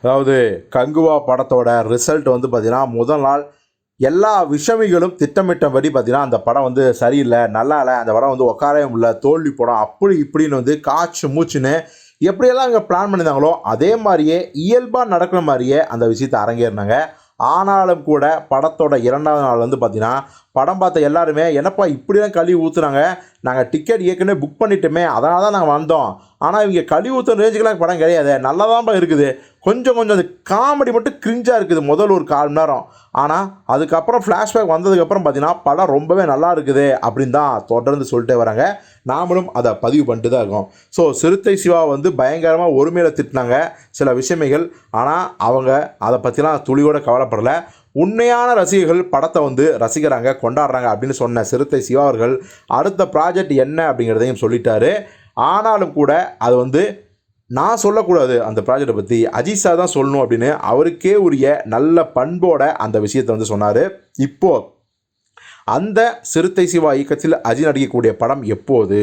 அதாவது கங்குவா படத்தோட ரிசல்ட் வந்து பார்த்திங்கன்னா முதல் நாள் எல்லா விஷமிகளும் திட்டமிட்டபடி பார்த்திங்கன்னா அந்த படம் வந்து சரியில்லை, நல்லா இல்லை, அந்த படம் வந்து உட்காரவே முடியல, தோல்வி படம் அப்படி இப்படின்னு வந்து காய்ச்சி மூச்சுன்னு எப்படியெல்லாம் இங்கே பிளான் பண்ணியிருந்தாங்களோ அதே மாதிரியே இயல்பாக நடக்கிற மாதிரியே அந்த விஷயத்தை அரங்கேறினாங்க. ஆனாலும் கூட படத்தோட 2வது நாள் வந்து பார்த்திங்கன்னா படம் பார்த்த எல்லாருமே என்னப்பா இப்படிலாம் கழுவி ஊற்றுனாங்க, நாங்கள் டிக்கெட் ஏற்கனவே புக் பண்ணிட்டோமே அதனால தான் நாங்கள் வந்தோம், ஆனால் இவங்க கழுவி ஊற்றுற ரேஞ்சுக்கெலாம் படம் கிடையாது, நல்லா தான்ப்பா இருக்குது, கொஞ்சம் கொஞ்சம் அந்த காமெடி மட்டும் கிரிஞ்சாக இருக்குது முதல் ஒரு 1/4 மணி நேரம், ஆனால் அதுக்கப்புறம் ஃப்ளாஷ்பேக் வந்ததுக்கப்புறம் பார்த்தீங்கன்னா படம் ரொம்பவே நல்லா இருக்குது அப்படின்னு தான் தொடர்ந்து சொல்லிட்டே வராங்க. நாமளும் அதை பதிவு பண்ணிட்டு தான் இருக்கோம். ஸோ சிறுத்தை சிவா வந்து பயங்கரமாக ஒருமையில் திட்டினாங்க சில விஷயமைகள், ஆனால் அவங்க அதை பற்றிலாம் துளியோட கவலைப்படலை. உண்மையான ரசிகர்கள் படத்தை வந்து ரசிக்கிறாங்க, கொண்டாடுறாங்க அப்படின்னு சொன்ன சிறுத்தை சிவா அவர்கள் அடுத்த ப்ராஜெக்ட் என்ன அப்படிங்கிறதையும் சொல்லிட்டாரு. ஆனாலும் கூட அது வந்து நான் சொல்லக்கூடாது, அந்த ப்ராஜெக்டை பற்றி அஜித் சார் தான் சொல்லணும் அப்படின்னு அவருக்கே உரிய நல்ல பண்போட அந்த விஷயத்தை வந்து சொன்னார். இப்போது அந்த சிறுத்தை சிவா இயக்கத்தில் அஜித் நடிக்கக்கூடிய படம் எப்போது?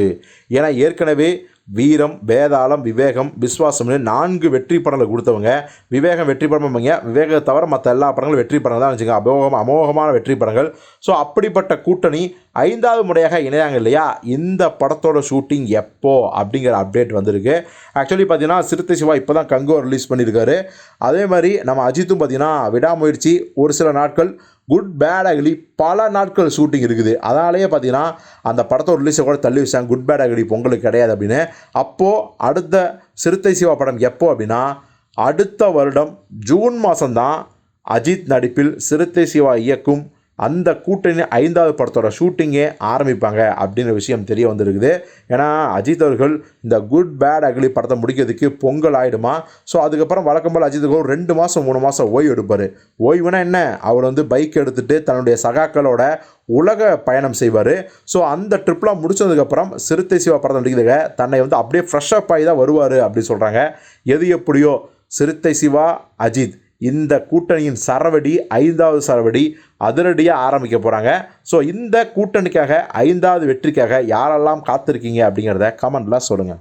ஏன்னா ஏற்கனவே வீரம், வேதாளம், விவேகம், விஸ்வாசம்னு 4 வெற்றி படங்களை கொடுத்தவங்க. விவேகம் வெற்றி படம், விவேகத்தை தவிர மற்ற எல்லா படங்களும் வெற்றி படங்கள் தான் வச்சுங்க, அமோகமான வெற்றி படங்கள். ஸோ அப்படிப்பட்ட கூட்டணி 5வது முறையாக இணையாங்க இல்லையா? இந்த படத்தோட ஷூட்டிங் எப்போ அப்படிங்கிற அப்டேட் வந்திருக்கு. ஆக்சுவலி பார்த்தீங்கன்னா சிறுத்தை சிவா இப்போ தான் கங்குவா ரிலீஸ் பண்ணியிருக்காரு. அதே மாதிரி நம்ம அஜித்தும் பார்த்தீங்கன்னா விடாமுயற்சி ஒரு சில நாட்கள், குட் பேட் அக்லி பல நாட்கள் ஷூட்டிங் இருக்குது. அதனாலேயே பார்த்தீங்கன்னா அந்த படத்தோட ரிலீஸை கூட தள்ளி வச்சாங்க, குட் பேட் அக்லி பொங்கலுக்கு கிடையாது அப்படின்னு. அப்போது அடுத்த சிறுத்தை சிவா படம் எப்போ அப்படின்னா அடுத்த வருடம் ஜூன் மாதம்தான் அஜித் நடிப்பில் சிறுத்தை சிவா இயக்கும் அந்த கூட்டணி 5வது படத்தோட ஷூட்டிங்கே ஆரம்பிப்பாங்க அப்படின்ற விஷயம் தெரிய வந்திருக்குது. ஏன்னா அஜித் அவர்கள் இந்த குட் பேட் அக்லி படத்தை முடிக்கிறதுக்கு பொங்கல் ஆகிடுமா. ஸோ அதுக்கப்புறம் வழக்கம் போல் அஜித் அவர்கள் 2 மாதம் 3 மாதம் ஓய்வு எடுப்பார். ஓய்வுனா என்ன, அவர் வந்து பைக் எடுத்துகிட்டு தன்னுடைய சகாக்களோட உலக பயணம் செய்வார். ஸோ அந்த ட்ரிப்லாம் முடிச்சதுக்கப்புறம் சிறுத்தை சிவா படத்தை நடிக்கிறதுக்கு தன்னை வந்து அப்படியே ஃப்ரெஷ்அப் ஆகி தான் வருவார் அப்படி சொல்கிறாங்க. எது எப்படியோ சிறுத்தை சிவா அஜித் இந்த கூட்டணியின் சரவடி 5வது சரவடி அதிரடியாக ஆரம்பிக்க போகிறாங்க. ஸோ இந்த கூட்டணிக்காக 5வது வெற்றிக்காக யாரெல்லாம் காத்திருக்கீங்க அப்படிங்கிறத கமெண்ட்டில் சொல்லுங்கள்.